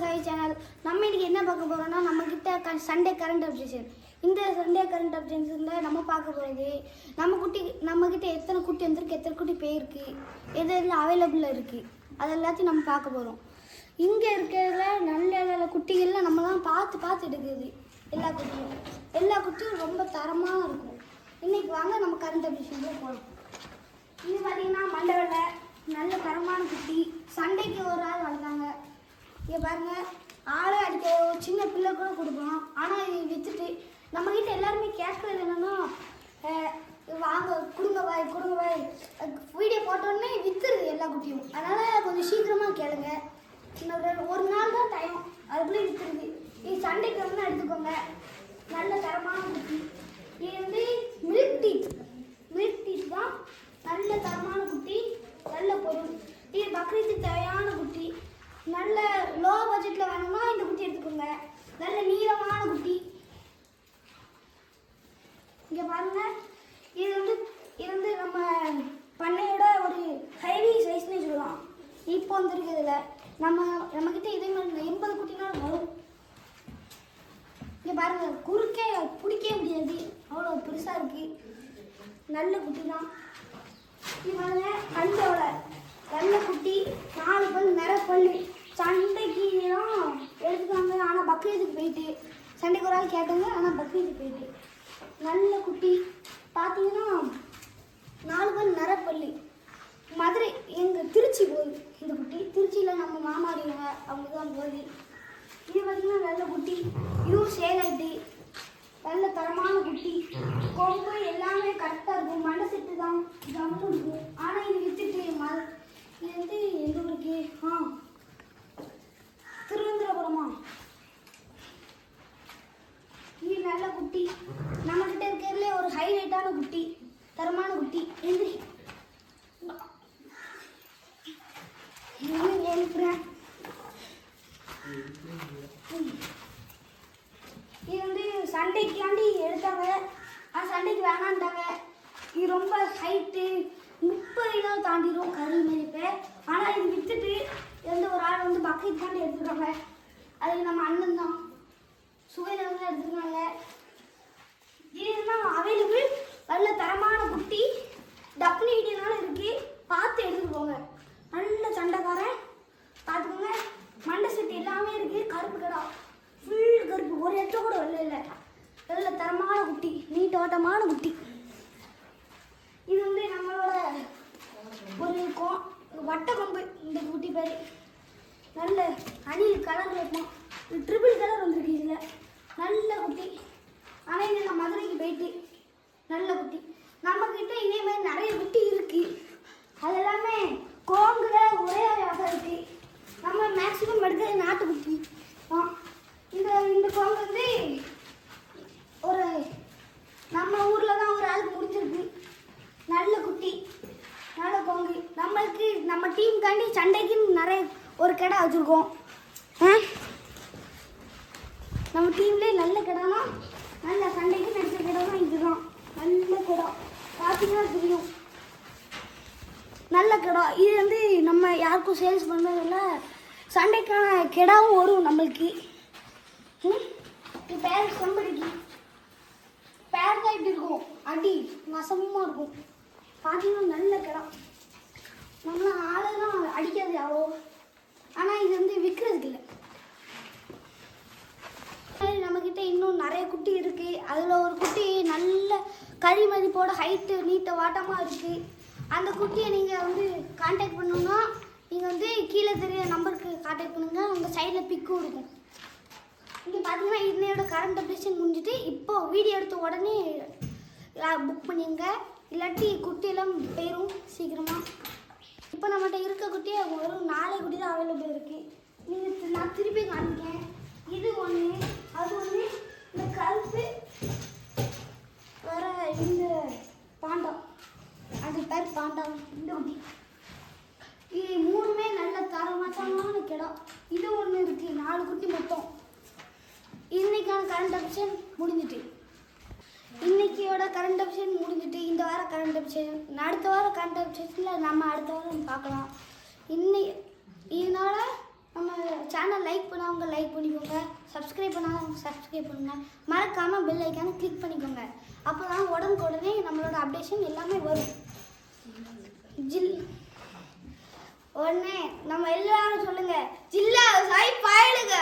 Sai channel. நம்ம இன்னைக்கு என்ன பார்க்க போறோம்னா, நம்ம கிட்ட சண்டே கரண்ட் அப்டேஷன். இந்த சண்டே கரண்ட் அப்டேஷன்ல நம்ம பார்க்க போகிறது நம்ம கிட்ட எத்தனை குட்டி வந்திருக்கு, எத்தனை குட்டி போயிருக்கு, எதெல்லாம் அவைலபிளாக இருக்குது, அது எல்லாத்தையும் நம்ம பார்க்க போகிறோம். இங்கே இருக்கிறதுல நல்ல நல்ல குட்டிகள்லாம் நம்ம தான் பார்த்து எடுக்குது. எல்லா குட்டியும் ரொம்ப தரமாக இருக்கும். இன்றைக்கி வாங்க நம்ம கரண்ட் அப்டேஷனில் போகிறோம். இது பார்த்திங்கன்னா மண்டவெல்லை நல்ல தரமான குட்டி. சண்டைக்கு ஒரு ஆள் வளர்த்தாங்க. இங்கே பாருங்கள், ஆளே அடிக்க சின்ன பிள்ளை கூட கொடுப்போம். ஆனால் இதை விற்றுட்டு நம்மக்கிட்ட எல்லாருமே கேட்குறது என்னென்னா, வாங்க கொடுங்க பாய் வீடியோ போட்டோடனே விற்றுருது எல்லா குட்டியும். அதனால் கொஞ்சம் சீக்கிரமாக கேளுங்க. ஒரு நாள் தான் டைம், அதுக்குள்ளே விற்றுருது. இது சண்டைக்கு வந்து எடுத்துக்கோங்க. நல்ல தரமான குட்டி. இது வந்து மில்க் டீத் தான். நல்ல தரமான குட்டி, நல்ல பொருள். இது பக்ரீத்துக்கு தேவையான குட்டி. நல்ல லோ பட்ஜெட்டில் வேணும்னா இந்த குட்டி எடுத்துக்கோங்க. நல்ல நீளமான குட்டி. இங்கே பாருங்கள், இது வந்து நம்ம பண்ணையோட ஒரு ஹெவி சைஸ்னே சொல்லலாம். இப்போ வந்துருக்கிறதுல நம்மக்கிட்ட இதே மாதிரி 80 குட்டினாலும் வரும். இங்கே பாருங்கள், குறுக்கே பிடிக்கவே முடியாது, அவ்வளோ பெருசாக இருக்குது. நல்ல குட்டி தான். இது பாருங்க, கண்டோட நல்ல குட்டி, 4 பல் நிற பல். சண்டைக்கு தான் எடுத்துக்காங்க, ஆனால் பக்ரீத்துக்கு போயிட்டு. சண்டைக்கு ஒரு ஆள் கேட்டாங்க, ஆனால் பக்ரீத்துக்கு போயிட்டு. நல்ல குட்டி பார்த்தீங்கன்னா 4 பல் நிறப்பள்ளி. மதுரை எங்கள் திருச்சி போகுது இந்த குட்டி. திருச்சியில் நம்ம மாமாடிங்க, அவங்க தான் போகுது. இது பார்த்தீங்கன்னா நல்ல குட்டி. இதுவும் சேலாயிட்டு. நல்ல தரமான குட்டி. கொம்பு எல்லாமே கரெக்டாக இருக்கும். மண்டை செட்டு தான் ஜம்மும் இருக்கும். ஆனால் இது விற்றுட்டு இது வந்து எந்த ஊருக்கு? திருவனந்தபுரமா? இது நல்ல குட்டி. நம்மக்கிட்ட இருக்கிறதுலே ஒரு ஹைலைட்டான குட்டி, தரமான குட்டி. எழுந்திரி எழுப்புறேன். இது வந்து சண்டைக்காண்டி எடுத்தாங்க, ஆனால் சண்டைக்கு வேணான்ட்டாங்க. இது ரொம்ப ஹைட்டு, 30 கிலோ தாண்டிடும் கறி மதிப்பு. ஆனால் இது விற்றுட்டு எந்த ஒரு ஆள் வந்து பக்கெட்டுக்காண்டி எடுத்துருக்காங்க. அதுக்கு நம்ம அண்ணன் தான் சுவையில எடுத்துருக்காங்க. இதுதான் அவைலபிள். நல்ல தரமான குட்டி, டப்புனு வீடியோனாலும் இருக்குது. பார்த்து எடுத்துக்கோங்க. நல்ல சண்டைக்காரன் பார்த்துக்கோங்க. மண்டை செட்டு எல்லாமே இருக்குது. கருப்பு கடா ஃபுல் கருப்பு, ஒரு எட்ட கூட இல்லை. நல்ல தரமான குட்டி, நீட்டோட்டமான குட்டி. இது வந்து நம்மளோட ஒரு வட்ட கொம்பு. இந்த குட்டி பேர் நல்ல அணில் கலர் இருக்கும். ட்ரிபிள் கலர் வந்துருக்கு இதில். நல்ல குட்டி. ஆனால் இது நான் மதுரைக்கு போயிட்டு. நல்ல குட்டி. நம்மக்கிட்ட இதே மாதிரி நிறைய குட்டி இருக்குது. அது எல்லாமே கோங்குல ஒரே வகை இருக்குது. நம்ம மேக்ஸிமம் எடுக்கிறது நாட்டுக்குட்டி. இந்த கோங்கு வந்து ஒரு நம்ம ஊரில் தான் ஒரு ஆளுக்கு முடிஞ்சிருக்கு. நல்ல குட்டி, நல்ல கோங்கு. நம்ம டீமுக்காண்டி சண்டைக்குன்னு நிறைய ஒரு கடை வச்சுருக்கோம். நம்ம டீம்லேயே நல்ல கடைனா, நல்ல சண்டைக்கு நடிச்ச கடை தான் இதுதான். நல்ல கடை பார்த்தீங்கன்னா தெரியும். நல்ல கடை. இது வந்து நம்ம யாருக்கும் சேல்ஸ் பண்ணுறதில்ல. சண்டைக்கான கிடாவும் வரும் நம்மளுக்கு. இது பேர் செம்படிக்கு. பேர் தான் இப்படி இருக்கும், அடி வசமாக இருக்கும். பார்த்தீங்கன்னா நல்ல கிடா. நம்ம ஆளுதான் அடிக்காது அவ்வளோ. ஆனால் இது வந்து விற்கிறதுக்கு இல்லை. நம்மக்கிட்ட இன்னும் நிறைய குட்டி இருக்குது. அதில் ஒரு குட்டி நல்ல கறி மதிப்போட ஹைட்டு நீட்ட வாட்டமாக இருக்குது. அந்த குட்டியை நீங்கள் வந்து கான்டாக்ட் பண்ணணுன்னா நீங்கள் வந்து கீழே தெரிய நம்பருக்கு கான்டாக்ட் பண்ணுங்கள். உங்கள் சைடில் பிக்கும் இருக்கும். இங்கே பார்த்தீங்கன்னா இன்னையோட கரண்ட் அப்டேஷன் முடிஞ்சுட்டு இப்போது வீடியோ எடுத்த உடனே புக் பண்ணிங்க. இல்லாட்டி குட்டியெல்லாம் போயிடும் சீக்கிரமாக. இப்போ நம்மகிட்ட இருக்க குட்டி ஒரு 4 குட்டி தான் அவைலபிள் இருக்குது. நான் திருப்பி காமிக்கேன். இது ஒன்று, அது ஒன்று. இந்த கருப்பு வர இந்த பாண்டா, அது பேர் பாண்டா. இந்த குட்டி இது 3மே நல்ல தரமான கிடம். இது ஒன்று இருக்குது. 4 குட்டி மொத்தம். இன்னைக்கான கரண்ட் அப்டேஷன் முடிஞ்சிட்டு. இன்னைக்கியோட கரண்ட் அப்டேஷன் முடிஞ்சிட்டு. இந்த வாரம் கரண்ட் அப்டேஷன், அடுத்த வாரம் கரண்ட் அப்டேஷனில் நம்ம அடுத்த வாரம் பார்க்கலாம். இதனால் நம்ம சேனல் சேனல் லைக் பண்ணவங்க லைக் பண்ணிக்கோங்க, சப்ஸ்கிரைப் பண்ணாதவங்க சப்ஸ்கிரைப் பண்ணுங்க, மறக்காமல் பெல் ஐக்கானை கிளிக் பண்ணிக்கோங்க. அப்போ தான் உடனுக்குடனே நம்மளோட அப்டேஷன் எல்லாமே வரும். உடனே நம்ம எல்லாரும் சொல்லுங்க, ஜில்லா சாய் பாயிடுங்க.